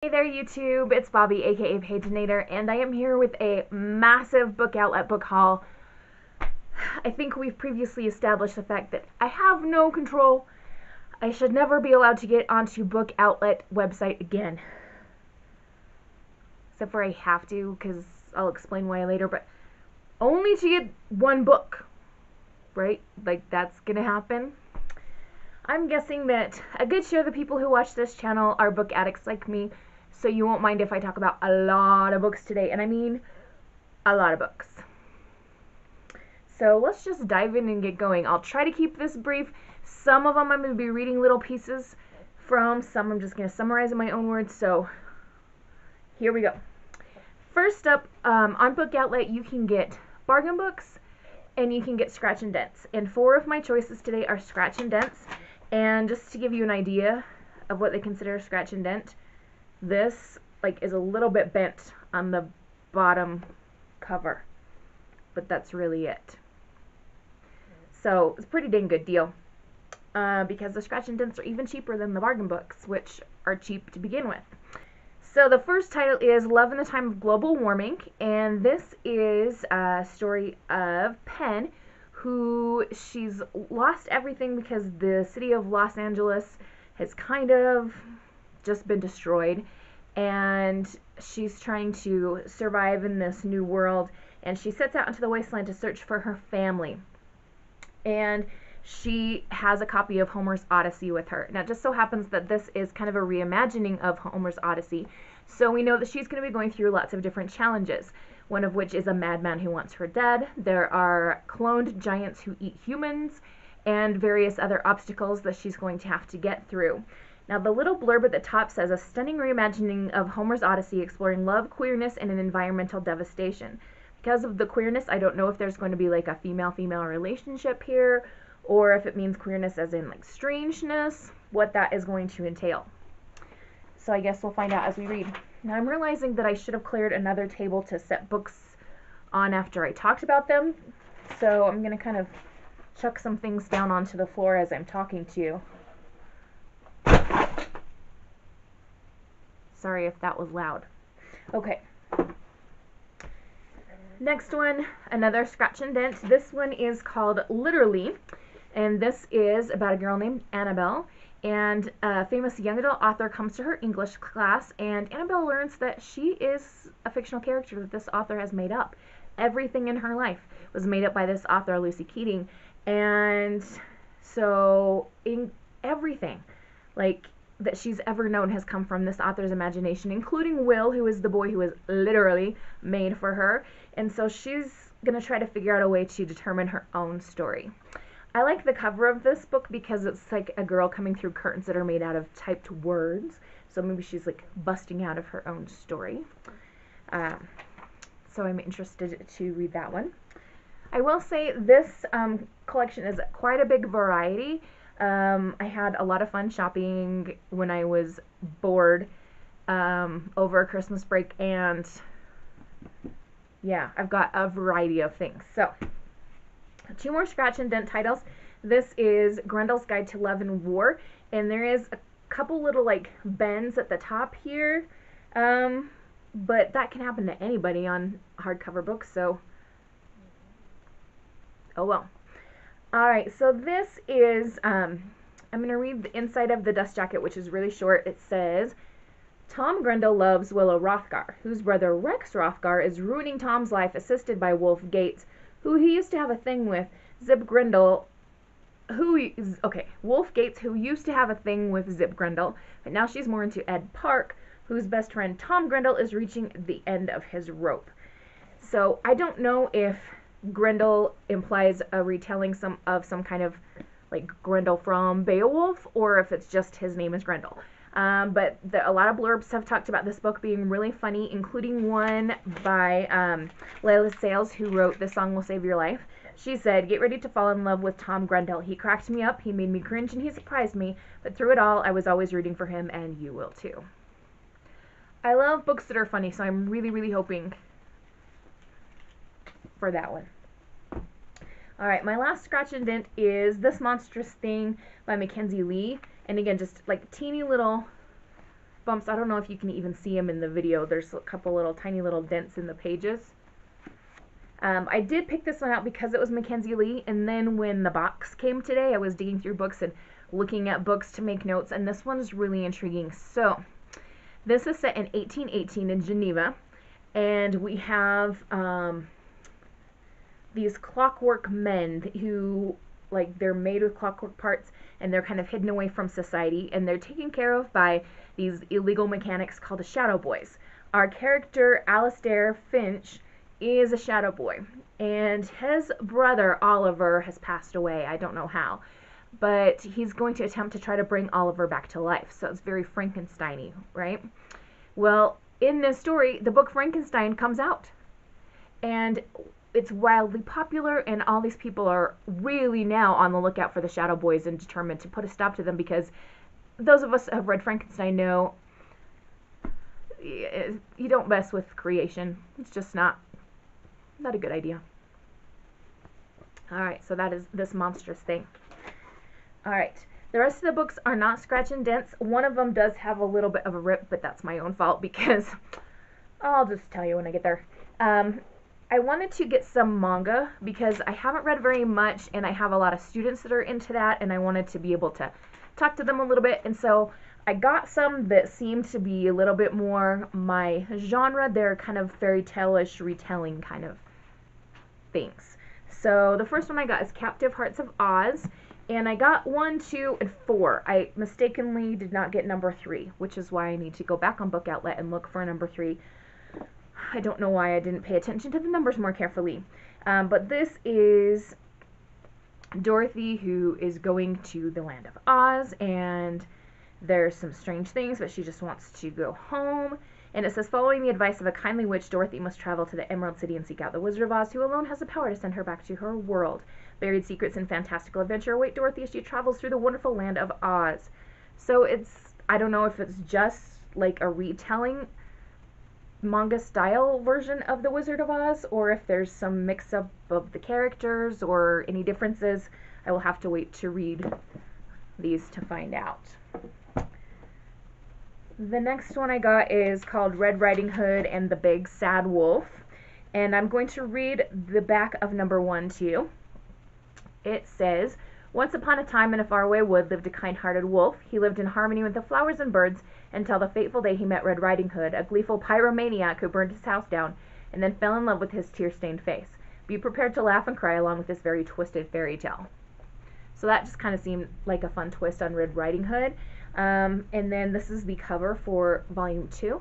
Hey there YouTube, it's Bobi aka Paginator, and I am here with a massive book outlet book haul. I think we've previously established the fact that I have no control. I should never be allowed to get onto book outlet website again. Except for I have to, because I'll explain why later, but only to get one book, right? Like, that's gonna happen. I'm guessing that a good share of the people who watch this channel are book addicts like me, so you won't mind if I talk about a lot of books today, and I mean a lot of books. So let's just dive in and get going. I'll try to keep this brief. Some of them I'm going to be reading little pieces from, some I'm just going to summarize in my own words, so here we go. First up, on Book Outlet you can get bargain books and you can get scratch and dents, and 4 of my choices today are scratch and dents. And just to give you an idea of what they consider a scratch and dent, this is a little bit bent on the bottom cover, but that's really it. So it's a pretty dang good deal, because the scratch and dents are even cheaper than the bargain books, which are cheap to begin with. So the first title is Love in the Time of Global Warming, and this is a story of Penn, who she's lost everything because the city of Los Angeles has kind of just been destroyed, and she's trying to survive in this new world, and she sets out into the wasteland to search for her family. And she has a copy of Homer's Odyssey with her. Now it just so happens that this is kind of a reimagining of Homer's Odyssey, so we know that she's going to be going through lots of different challenges, one of which is a madman who wants her dead. There are cloned giants who eat humans, and various other obstacles that she's going to have to get through. Now the little blurb at the top says, a stunning reimagining of Homer's Odyssey exploring love, queerness, and an environmental devastation. Because of the queerness, I don't know if there's going to be like a female-female relationship here, or if it means queerness as in like strangeness, what that is going to entail. So I guess we'll find out as we read. Now I'm realizing that I should have cleared another table to set books on after I talked about them, so I'm going to kind of chuck some things down onto the floor as I'm talking to you. Sorry if that was loud. Okay. Next one, another scratch and dent. This one is called Literally, and this is about a girl named Annabelle, and a famous young adult author comes to her English class, and Annabelle learns that she is a fictional character that this author has made up. Everything in her life was made up by this author, Lucy Keating, and so everything that she's ever known has come from this author's imagination, including Will, who is the boy who was literally made for her. And so she's going to try to figure out a way to determine her own story. I like the cover of this book because it's like a girl coming through curtains that are made out of typed words. So maybe she's like busting out of her own story. So I'm interested to read that one. I will say this collection is quite a big variety. I had a lot of fun shopping when I was bored over Christmas break, and yeah, I've got a variety of things. So 2 more scratch and dent titles. This is Grendel's Guide to Love and War, and there is a couple little bends at the top here, but that can happen to anybody on hardcover books, so oh well. Alright, so this is, I'm going to read the inside of the dust jacket, which is really short. It says, Tom Grendel loves Willow Hrothgar, whose brother Rex Hrothgar is ruining Tom's life, assisted by Wolf Gates, who he used to have a thing with. Zip Grendel, Wolf Gates, who used to have a thing with Zip Grendel, but now she's more into Ed Park, whose best friend Tom Grendel is reaching the end of his rope. So I don't know if Grendel implies a retelling of some kind of Grendel from Beowulf, or if it's just his name is Grendel. But a lot of blurbs have talked about this book being really funny, including one by Layla Sales, who wrote This Song Will Save Your Life. She said, get ready to fall in love with Tom Grendel. He cracked me up, he made me cringe, and he surprised me, but through it all, I was always rooting for him, and you will too. I love books that are funny, so I'm really, really hoping for that one. Alright, my last scratch and dent is This Monstrous Thing by Mackenzie Lee. And again, just teeny little bumps. I don't know if you can even see them in the video. There's a couple little tiny little dents in the pages. I did pick this one out because it was Mackenzie Lee, and then when the box came today, I was digging through books and looking at books to make notes, and this one is really intriguing. So this is set in 1818 in Geneva, and we have these clockwork men who, like, they're made with clockwork parts, and they're kind of hidden away from society, and they're taken care of by these illegal mechanics called the Shadow Boys. Our character, Alistair Finch, is a Shadow Boy, and his brother, Oliver, has passed away. I don't know how, but he's going to attempt to try to bring Oliver back to life, so it's very Frankenstein-y, right? Well, in this story, the book Frankenstein comes out, and it's wildly popular, and all these people are really now on the lookout for the Shadow Boys and determined to put a stop to them, because those of us that have read Frankenstein know you don't mess with creation. It's just not a good idea. Alright, so that is this monstrous thing. Alright, the rest of the books are not scratch and dents. One of them does have a little bit of a rip, but that's my own fault, because I'll just tell you when I get there. I wanted to get some manga because I haven't read very much, and I have a lot of students that are into that, and I wanted to be able to talk to them a little bit, and so I got some that seemed to be a little bit more my genre. They're kind of fairy tale-ish retelling kind of things. So the first one I got is Captive Hearts of Oz, and I got 1, 2, and 4. I mistakenly did not get number 3, which is why I need to go back on Book Outlet and look for number 3. I don't know why I didn't pay attention to the numbers more carefully. But this is Dorothy, who is going to the land of Oz, and there's some strange things, but she just wants to go home. And it says, following the advice of a kindly witch, Dorothy must travel to the Emerald City and seek out the Wizard of Oz, who alone has the power to send her back to her world. Buried secrets and fantastical adventure await Dorothy as she travels through the wonderful land of Oz. So it's, I don't know if it's just like a retelling manga style version of the Wizard of Oz, or if there's some mix-up of the characters or any differences. I will have to wait to read these to find out. The next one I got is called Red Riding Hood and the Big Sad Wolf, and I'm going to read the back of number 1 to you. It says, once upon a time in a faraway wood lived a kind-hearted wolf. He lived in harmony with the flowers and birds until the fateful day he met Red Riding Hood, a gleeful pyromaniac who burned his house down and then fell in love with his tear-stained face. Be prepared to laugh and cry along with this very twisted fairy tale. So that just kind of seemed like a fun twist on Red Riding Hood. And then this is the cover for volume 2.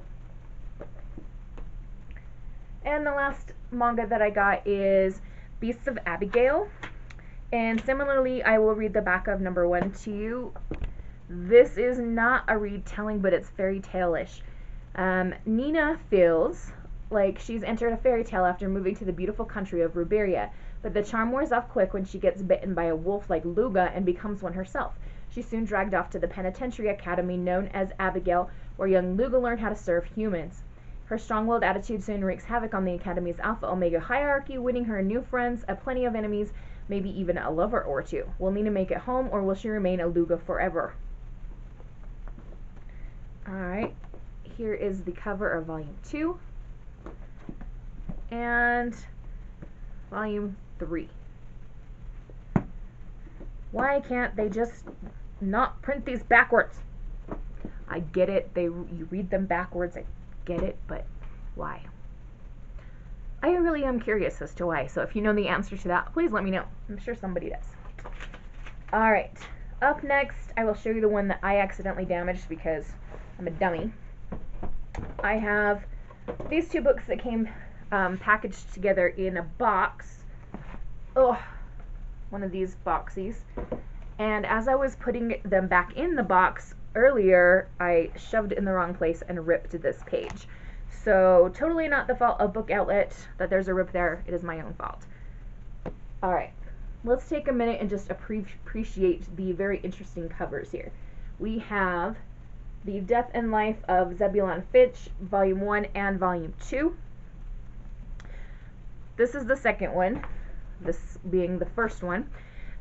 And the last manga that I got is Beasts of Abigail. And similarly, I will read the back of number 1 to you. This is not a retelling, but it's fairy tale-ish. Nina feels like she's entered a fairy tale after moving to the beautiful country of Ruberia, but the charm wears off quick when she gets bitten by a wolf like Luga and becomes one herself. She's soon dragged off to the penitentiary academy known as Abigail, where young Luga learned how to serve humans. Her strong-willed attitude soon wreaks havoc on the academy's alpha-omega hierarchy, winning her new friends, a plenty of enemies, maybe even a lover or two. Will Nina make it home, or will she remain a Luga forever? Alright, here is the cover of volume 2 and volume 3. Why can't they just not print these backwards? I get it, you read them backwards, I get it, but why? I really am curious as to why, so if you know the answer to that, please let me know. I'm sure somebody does. Alright, up next, I will show you the one that I accidentally damaged because I'm a dummy. I have these 2 books that came packaged together in a box. Oh, one of these boxies. And as I was putting them back in the box earlier, I shoved it in the wrong place and ripped this page. So totally not the fault of Book Outlet that there's a rip there. It is my own fault. Alright, let's take a minute and just appreciate the very interesting covers here. We have The Death and Life of Zebulon Finch, Volume 1 and Volume 2. This is the second one, this being the first one.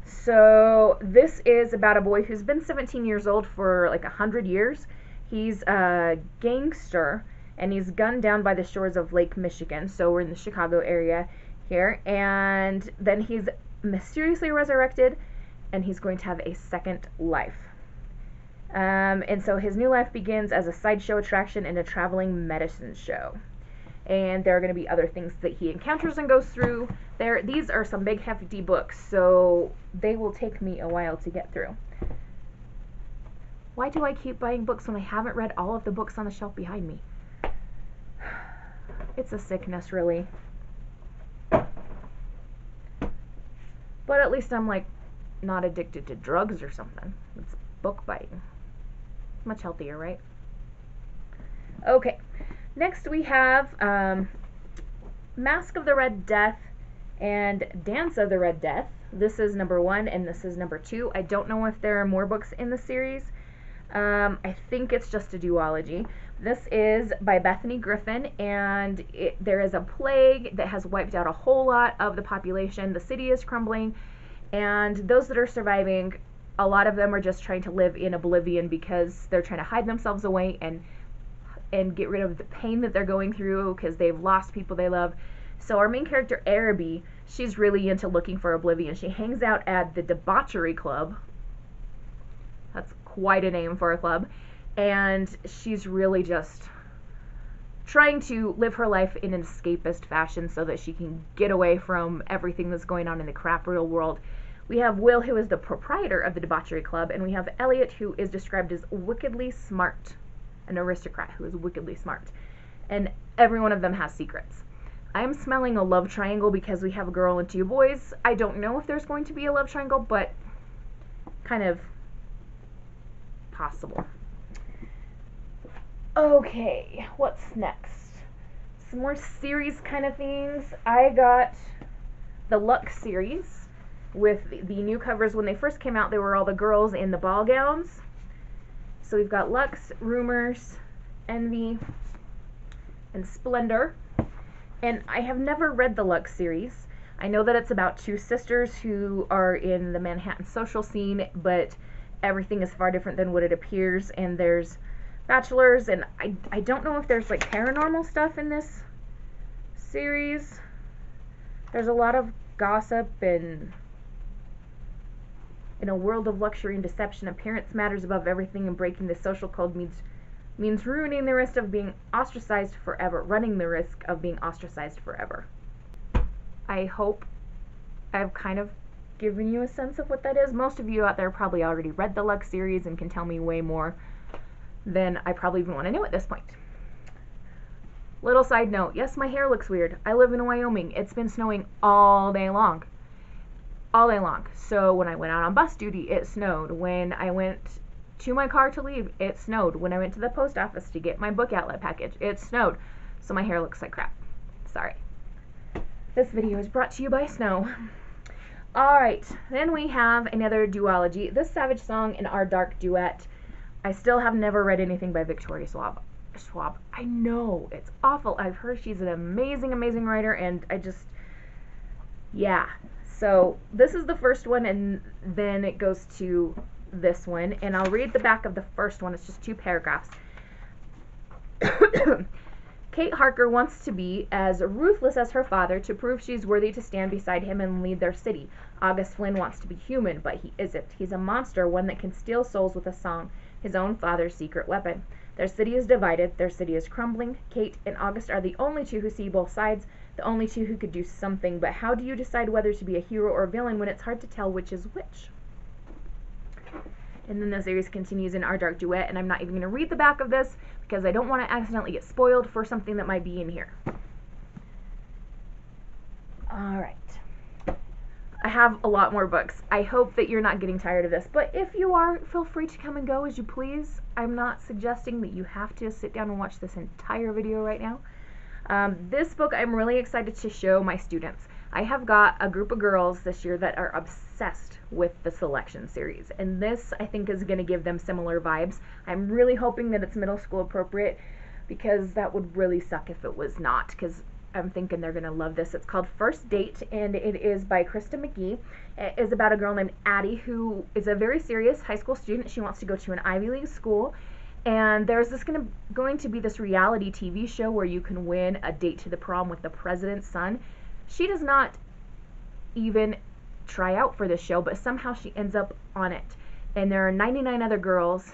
So this is about a boy who's been 17 years old for like 100 years. He's a gangster, and he's gunned down by the shores of Lake Michigan. So we're in the Chicago area here. And then he's mysteriously resurrected, and he's going to have a second life. And so his new life begins as a sideshow attraction in a traveling medicine show. And there are going to be other things that he encounters and goes through there. These are some big hefty books, so they will take me a while to get through. Why do I keep buying books when I haven't read all of the books on the shelf behind me? It's a sickness, really. But at least I'm like not addicted to drugs or something. It's book buying. Much healthier, right? Okay, next we have Mask of the Red Death and Dance of the Red Death. This is number 1 and this is number 2. I don't know if there are more books in the series. I think it's just a duology. This is by Bethany Griffin, and there is a plague that has wiped out a whole lot of the population. The city is crumbling, and those that are surviving, a lot of them are just trying to live in oblivion because they're trying to hide themselves away and get rid of the pain that they're going through because they've lost people they love. So our main character, Araby, she's really into looking for oblivion. She hangs out at the Debauchery Club. That's quite a name for a club. And she's really just trying to live her life in an escapist fashion so that she can get away from everything that's going on in the crap real world. We have Will, who is the proprietor of the Debauchery Club, and we have Elliot, who is described as wickedly smart, an aristocrat who is wickedly smart. And every one of them has secrets. I am smelling a love triangle because we have a girl and 2 boys. I don't know if there's going to be a love triangle, but kind of possible. Okay, what's next? Some more series kind of things. I got the Luck series with the new covers. When they first came out, they were all the girls in the ball gowns. So we've got Lux, Rumors, Envy, and Splendor. And I have never read the Lux series. I know that it's about 2 sisters who are in the Manhattan social scene, but everything is far different than what it appears, and there's bachelors, and I don't know if there's like paranormal stuff in this series. There's a lot of gossip, and in a world of luxury and deception, appearance matters above everything, and breaking the social code means ruining the risk of being ostracized forever, running the risk of being ostracized forever. I hope I've kind of given you a sense of what that is. Most of you out there probably already read the Lux series and can tell me way more than I probably even want to know at this point. Little side note, yes, my hair looks weird. I live in Wyoming. It's been snowing all day long. All day long. So when I went out on bus duty, it snowed. When I went to my car to leave, it snowed. When I went to the post office to get my book outlet package, it snowed. So my hair looks like crap. Sorry. This video is brought to you by snow. Alright, then we have another duology. This Savage Song and Our Dark Duet. I still have never read anything by Victoria Schwab. I know, it's awful. I've heard she's an amazing, amazing writer, and yeah. So this is the first one, and then it goes to this one, and I'll read the back of the first one. It's just 2 paragraphs. Kate Harker wants to be as ruthless as her father to prove she's worthy to stand beside him and lead their city. August Flynn wants to be human, but he isn't. He's a monster, one that can steal souls with a song, his own father's secret weapon. Their city is divided, their city is crumbling. Kate and August are the only 2 who see both sides, the only 2 who could do something, but how do you decide whether to be a hero or a villain when it's hard to tell which is which? And then the series continues in Our Dark Duet, and I'm not even going to read the back of this because I don't want to accidentally get spoiled for something that might be in here. Alright. I have a lot more books. I hope that you're not getting tired of this, but if you are, feel free to come and go as you please. I'm not suggesting that you have to sit down and watch this entire video right now. This book I'm really excited to show my students. I have got a group of girls this year that are obsessed with the Selection series, and this I think is going to give them similar vibes. I'm really hoping that it's middle school appropriate, because that would really suck if it was not, because I'm thinking they're going to love this. It's called First Date, and it is by Krista McGee. It is about a girl named Addie who is a very serious high school student. She wants to go to an Ivy League school, And there's going to be this reality TV show where you can win a date to the prom with the president's son. She does not even try out for this show, but somehow she ends up on it. And there are 99 other girls,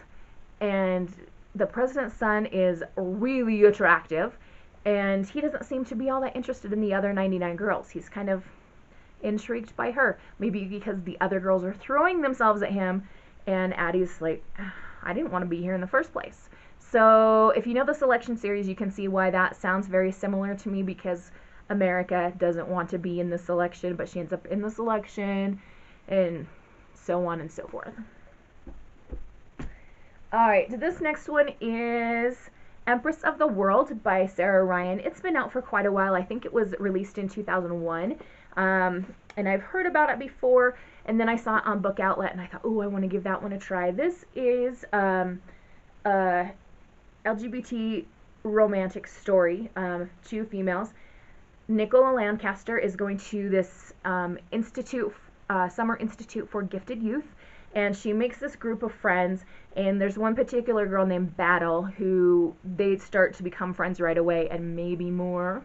and the president's son is really attractive, and he doesn't seem to be all that interested in the other 99 girls. He's kind of intrigued by her, maybe because the other girls are throwing themselves at him, and Addie's like, I didn't want to be here in the first place. So if you know the selection series, you can see why that sounds very similar to me, because America doesn't want to be in the selection, but she ends up in the selection, and so on and so forth. Alright, this next one is Empress of the World by Sarah Ryan. It's been out for quite a while. I think it was released in 2001. And I've heard about it before, and then I saw it on Book Outlet, and I thought, oh, I want to give that one a try. This is a LGBT romantic story, two females. Nicola Lancaster is going to this summer institute for gifted youth, and she makes this group of friends, and there's one particular girl named Battle who they start to become friends right away, and maybe more.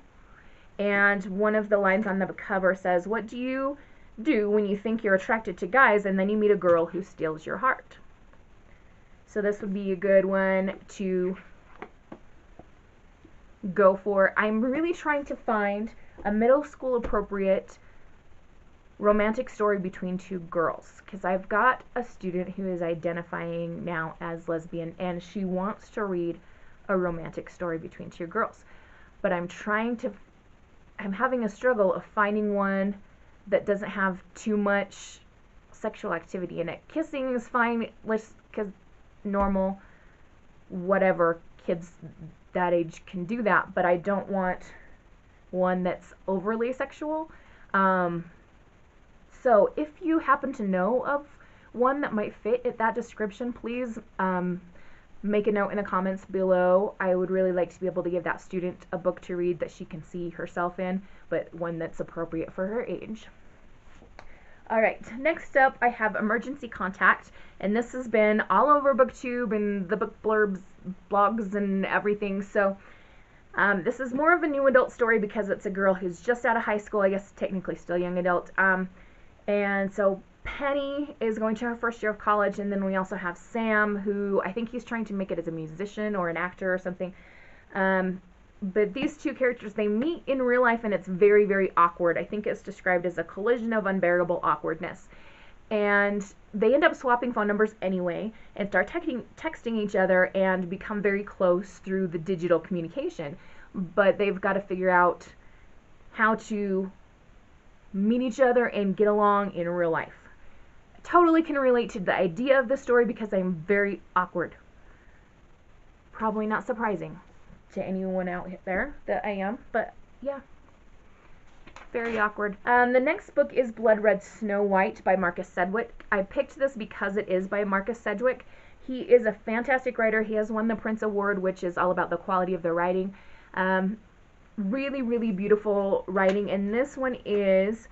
And one of the lines on the cover says, what do you do when you think you're attracted to guys and then you meet a girl who steals your heart? So this would be a good one to go for. I'm really trying to find a middle school appropriate romantic story between two girls, because I've got a student who is identifying now as lesbian, and she wants to read a romantic story between two girls. But I'm having a struggle of finding one that doesn't have too much sexual activity in it. Kissing is fine, because normal, whatever, kids that age can do that, but I don't want one that's overly sexual. So if you happen to know of one that might fit that description, please make a note in the comments below. I would really like to be able to give that student a book to read that she can see herself in, but one that's appropriate for her age. Alright, next up I have Emergency Contact, and this has been all over BookTube and the book blurbs, blogs, and everything. So this is more of a new adult story because it's a girl who's just out of high school, I guess technically still young adult. And so Penny is going to her first year of college, and then we also have Sam, who I think he's trying to make it as a musician or an actor or something. But these two characters, they meet in real life, and it's very, very awkward. I think it's described as a collision of unbearable awkwardness. And they end up swapping phone numbers anyway and start texting each other and become very close through the digital communication. But they've got to figure out how to meet each other and get along in real life. I totally can relate to the idea of the story because I'm very awkward. Probably not surprising to anyone out there that I am, but yeah, very awkward. The next book is Blood Red Snow White by Marcus Sedgwick. I picked this because it is by Marcus Sedgwick. He is a fantastic writer. He has won the Prince Award, which is all about the quality of the writing. Really, really beautiful writing, and this one is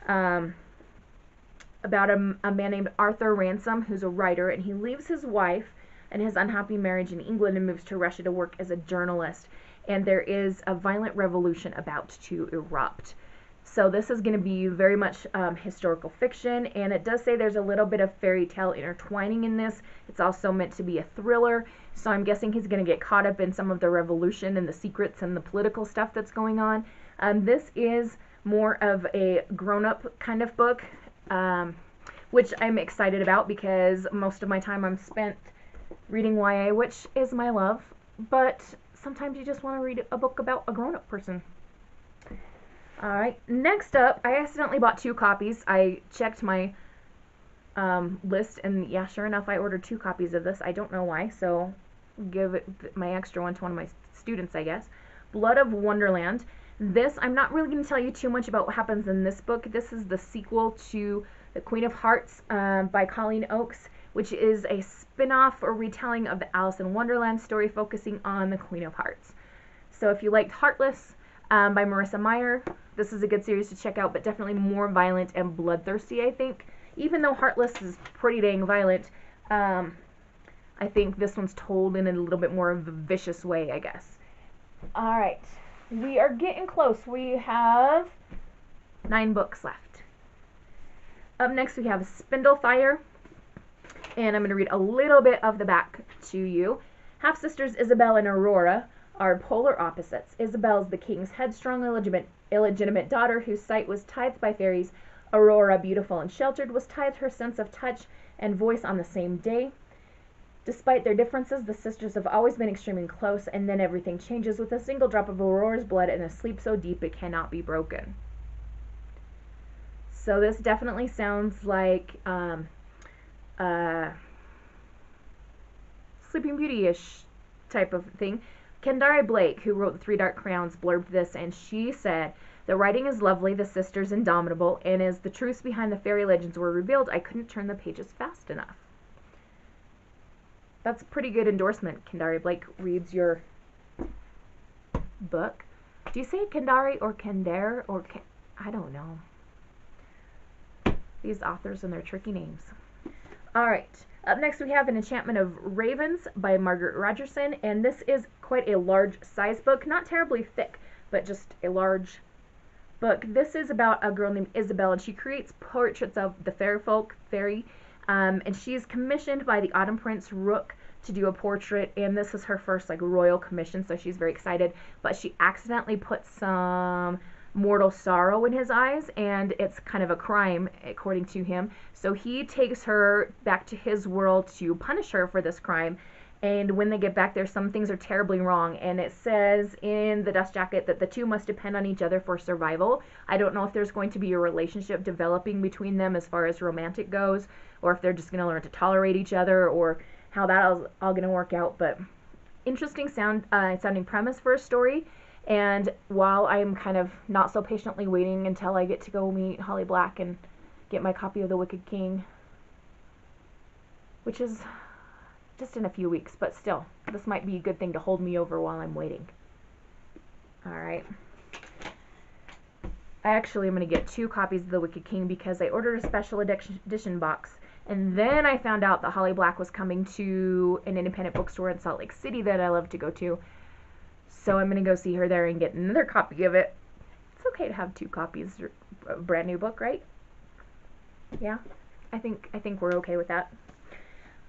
about a man named Arthur Ransom, who's a writer, and he leaves his wife and his unhappy marriage in England and moves to Russia to work as a journalist, and there is a violent revolution about to erupt. So this is going to be very much historical fiction, and it does say there's a little bit of fairy tale intertwining in this. It's also meant to be a thriller, so I'm guessing he's going to get caught up in some of the revolution and the secrets and the political stuff that's going on. This is more of a grown-up kind of book, which I'm excited about because most of my time I'm spent reading YA, which is my love, but sometimes you just want to read a book about a grown-up person. Alright, next up, I accidentally bought 2 copies. I checked my list, and yeah, sure enough, I ordered 2 copies of this. I don't know why, so give it my extra one to one of my students, I guess. Blood of Wonderland. This, I'm not really going to tell you too much about what happens in this book. This is the sequel to The Queen of Hearts by Colleen Oakes, which is a spin-off or retelling of the Alice in Wonderland story focusing on the Queen of Hearts. So if you liked Heartless by Marissa Meyer, this is a good series to check out, but definitely more violent and bloodthirsty, I think. Even though Heartless is pretty dang violent, I I think this one's told in a little bit more of a vicious way, I guess. All right, we are getting close. We have 9 books left. Up next, we have Spindlefire, and I'm going to read a little bit of the back to you. Half-sisters Isabel and Aurora are polar opposites. Isabel is the king's headstrong, illegitimate daughter whose sight was tithed by fairies. Aurora, beautiful and sheltered, was tithed her sense of touch and voice on the same day. Despite their differences, the sisters have always been extremely close, and then everything changes with a single drop of Aurora's blood and a sleep so deep it cannot be broken. So this definitely sounds like Sleeping Beauty-ish type of thing. Kendare Blake, who wrote The Three Dark Crowns, blurbed this, and she said, "The writing is lovely, the sisters indomitable, and as the truths behind the fairy legends were revealed, I couldn't turn the pages fast enough." That's a pretty good endorsement. Kendare Blake reads your book. Do you say Kendare or Kendare or I don't know. These authors and their tricky names. All right. Up next we have An Enchantment of Ravens by Margaret Rogerson, and this is quite a large size book, not terribly thick, but just a large book. This is about a girl named Isabel, and she creates portraits of the fairy, and she's commissioned by the Autumn Prince Rook to do a portrait, and this is her first like royal commission, so she's very excited, but she accidentally put some mortal sorrow in his eyes, and it's kind of a crime according to him, so he takes her back to his world to punish her for this crime. And when they get back there, some things are terribly wrong, and it says in the dust jacket that the two must depend on each other for survival. I don't know if there's going to be a relationship developing between them as far as romantic goes, or if they're just going to learn to tolerate each other, or how that's all going to work out. But interesting sounding premise for a story. And while I'm kind of not so patiently waiting until I get to go meet Holly Black and get my copy of The Wicked King, which is just in a few weeks, but still, this might be a good thing to hold me over while I'm waiting. All right. I actually am going to get 2 copies of The Wicked King because I ordered a special edition box, and then I found out that Holly Black was coming to an independent bookstore in Salt Lake City that I love to go to. So I'm going to go see her there and get another copy of it. It's okay to have 2 copies of a brand new book, right? Yeah, I think we're okay with that.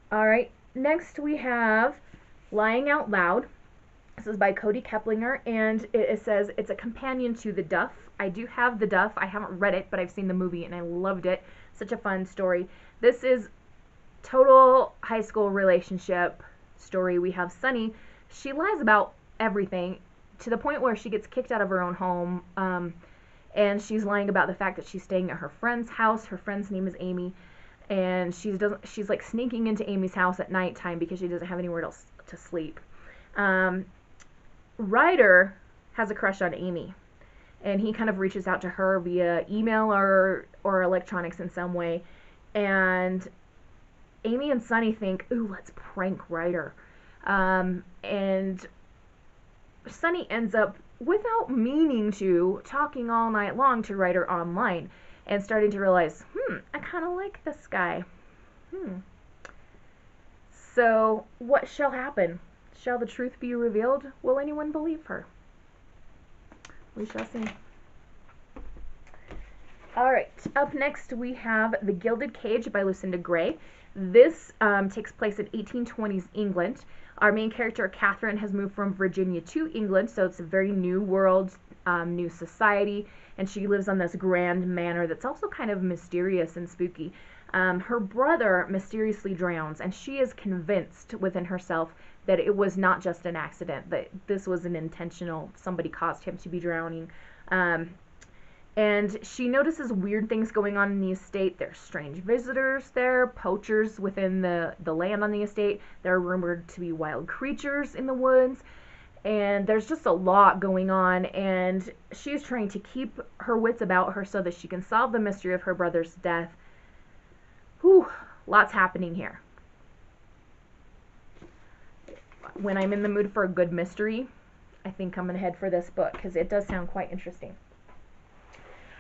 All right. Next we have Lying Out Loud. This is by Cody Keplinger, and it says it's a companion to The Duff. I do have The Duff. I haven't read it, but I've seen the movie and I loved it. Such a fun story. This is total high school relationship story. We have Sunny. She lies about everything to the point where she gets kicked out of her own home, and she's lying about the fact that she's staying at her friend's house. Her friend's name is Amy. And she's like sneaking into Amy's house at nighttime because she doesn't have anywhere else to sleep. Ryder has a crush on Amy, and he kind of reaches out to her via email or electronics in some way. And Amy and Sunny think, ooh, let's prank Ryder. And Sunny ends up, without meaning to, talking all night long to Ryder online, and starting to realize, I kind of like this guy. So, what shall happen? Shall the truth be revealed? Will anyone believe her? We shall see. Alright, up next we have The Gilded Cage by Lucinda Gray. This takes place in 1820s England. Our main character, Catherine, has moved from Virginia to England, so it's a very new world, new society, and she lives on this grand manor that's also kind of mysterious and spooky. Her brother mysteriously drowns, and she is convinced within herself that it was not just an accident, that this was an intentional, somebody caused him to be drowning. And she notices weird things going on in the estate. There's strange visitors there, poachers within the land on the estate. There are rumored to be wild creatures in the woods. And there's just a lot going on, and she's trying to keep her wits about her so that she can solve the mystery of her brother's death. Whew, lots happening here. When I'm in the mood for a good mystery, I think I'm going to head for this book, because it does sound quite interesting.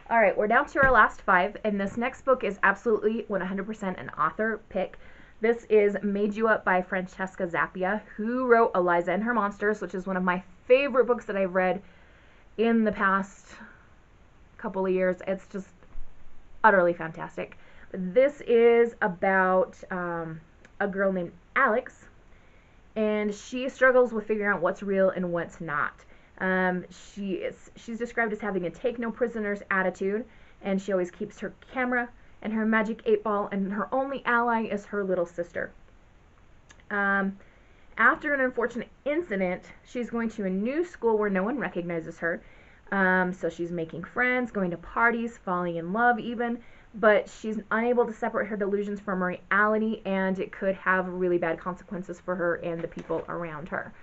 Alright, we're down to our last 5, and this next book is absolutely 100% an author pick. This is Made You Up by Francesca Zappia, who wrote Eliza and Her Monsters, which is one of my favorite books that I've read in the past couple of years. It's just utterly fantastic. This is about a girl named Alex, and she struggles with figuring out what's real and what's not. She's described as having a take no prisoners attitude, and she always keeps her camera and her magic 8-ball, and her only ally is her little sister. After an unfortunate incident, she's going to a new school where no one recognizes her. So she's making friends, going to parties, falling in love even, but she's unable to separate her delusions from reality, and it could have really bad consequences for her and the people around her.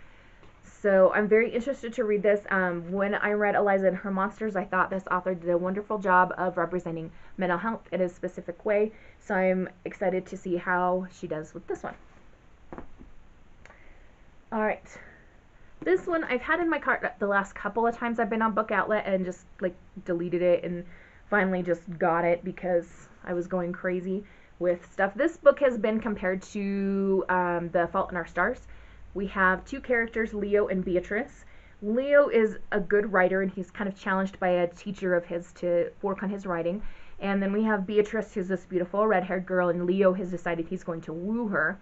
So I'm very interested to read this. When I read Eliza and Her Monsters, I thought this author did a wonderful job of representing mental health in a specific way. So I'm excited to see how she does with this one. Alright. This one I've had in my cart the last couple of times I've been on Book Outlet and just like deleted it and finally just got it because I was going crazy with stuff. This book has been compared to The Fault in Our Stars. We have two characters, Leo and Beatrice. Leo is a good writer, and he's kind of challenged by a teacher of his to work on his writing. And then we have Beatrice, who's this beautiful red-haired girl, and Leo has decided he's going to woo her.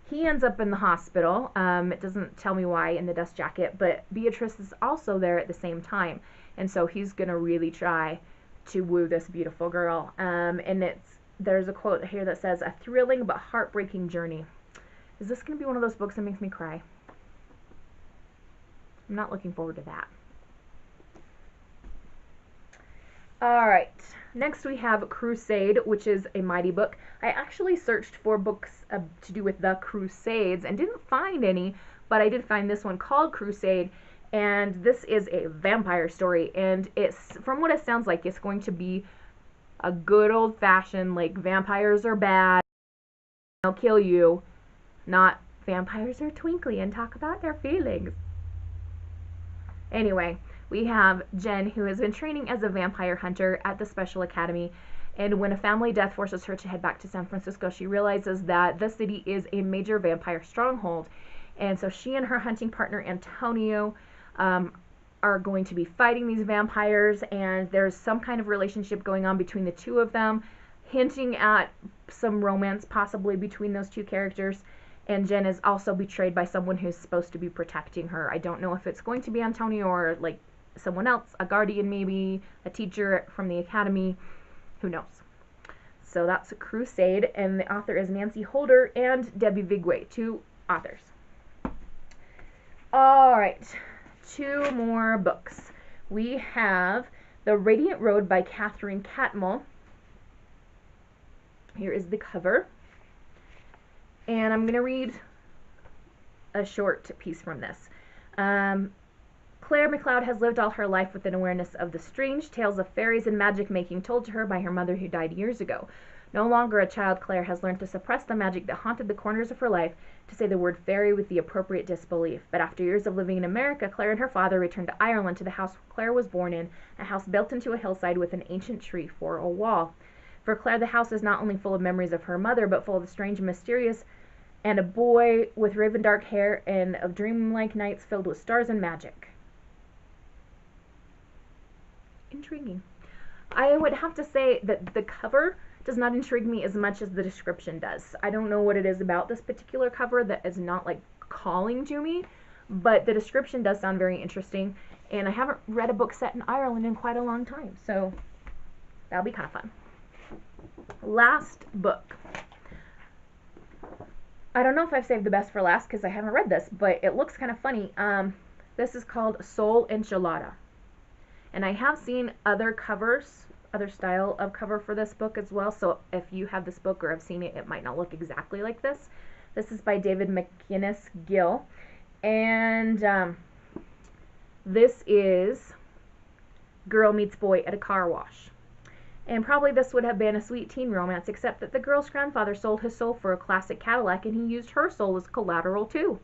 He ends up in the hospital. It doesn't tell me why in the dust jacket, but Beatrice is also there at the same time. And so he's going to really try to woo this beautiful girl. And there's a quote here that says, "A thrilling but heartbreaking journey." Is this going to be one of those books that makes me cry? I'm not looking forward to that. Alright, next we have Crusade, which is a mighty book. I actually searched for books to do with the Crusades and didn't find any, but I did find this one called Crusade, and this is a vampire story, and it's, from what it sounds like, it's going to be a good old-fashioned, like, vampires are bad, they'll kill you, not vampires are twinkly and talk about their feelings. Anyway, we have Jen, who has been training as a vampire hunter at the Special Academy, and when a family death forces her to head back to San Francisco, she realizes that the city is a major vampire stronghold, and so she and her hunting partner Antonio are going to be fighting these vampires, and there's some kind of relationship going on between the two of them, hinting at some romance possibly between those two characters. And Jen is also betrayed by someone who's supposed to be protecting her. I don't know if it's going to be Antonio or like someone else, a guardian maybe, a teacher from the academy, who knows. So that's Crusade, and the author is Nancy Holder and Debbie Vigway, two authors. Alright, two more books. We have The Radiant Road by Catherine Catmull. Here is the cover. And I'm going to read a short piece from this. Claire McLeod has lived all her life with an awareness of the strange tales of fairies and magic making told to her by her mother who died years ago. No longer a child, Claire has learned to suppress the magic that haunted the corners of her life, to say the word fairy with the appropriate disbelief. But after years of living in America, Claire and her father returned to Ireland, to the house Claire was born in, a house built into a hillside with an ancient tree for a wall. For Claire, the house is not only full of memories of her mother, but full of the strange and mysterious, and a boy with raven dark hair, and of dreamlike nights filled with stars and magic. Intriguing. I would have to say that the cover does not intrigue me as much as the description does. I don't know what it is about this particular cover that is not like calling to me, but the description does sound very interesting, and I haven't read a book set in Ireland in quite a long time, so that'll be kind of fun. Last book. I don't know if I've saved the best for last because I haven't read this, but it looks kind of funny. This is called Soul Enchilada. And I have seen other covers, other style of cover for this book as well, so if you have this book or have seen it, it might not look exactly like this. This is by David McInnes Gill, and this is Girl Meets Boy at a Car Wash. And probably this would have been a sweet teen romance, except that the girl's grandfather sold his soul for a classic Cadillac, and he used her soul as collateral too,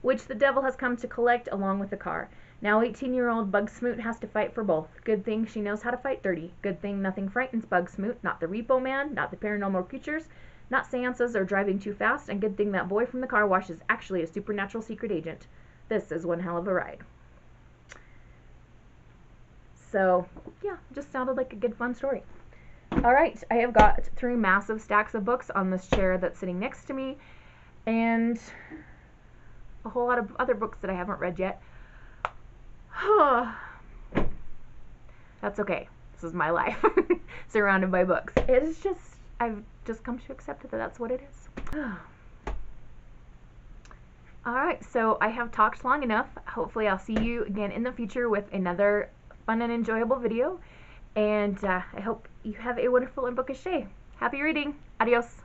which the devil has come to collect along with the car. Now 18-year-old Bug Smoot has to fight for both. Good thing she knows how to fight dirty. Good thing nothing frightens Bug Smoot, not the repo man, not the paranormal creatures, Not seances or driving too fast, and good thing that boy from the car wash is actually a supernatural secret agent. This is one hell of a ride. So, yeah, just sounded like a good fun story. Alright, I have got 3 massive stacks of books on this chair that's sitting next to me, and a whole lot of other books that I haven't read yet. That's okay. This is my life, surrounded by books. It is just, I've just come to accept that that's what it is. Alright, so I have talked long enough. Hopefully I'll see you again in the future with another fun and enjoyable video. And I hope you have a wonderful and bookish day. Happy reading. Adios.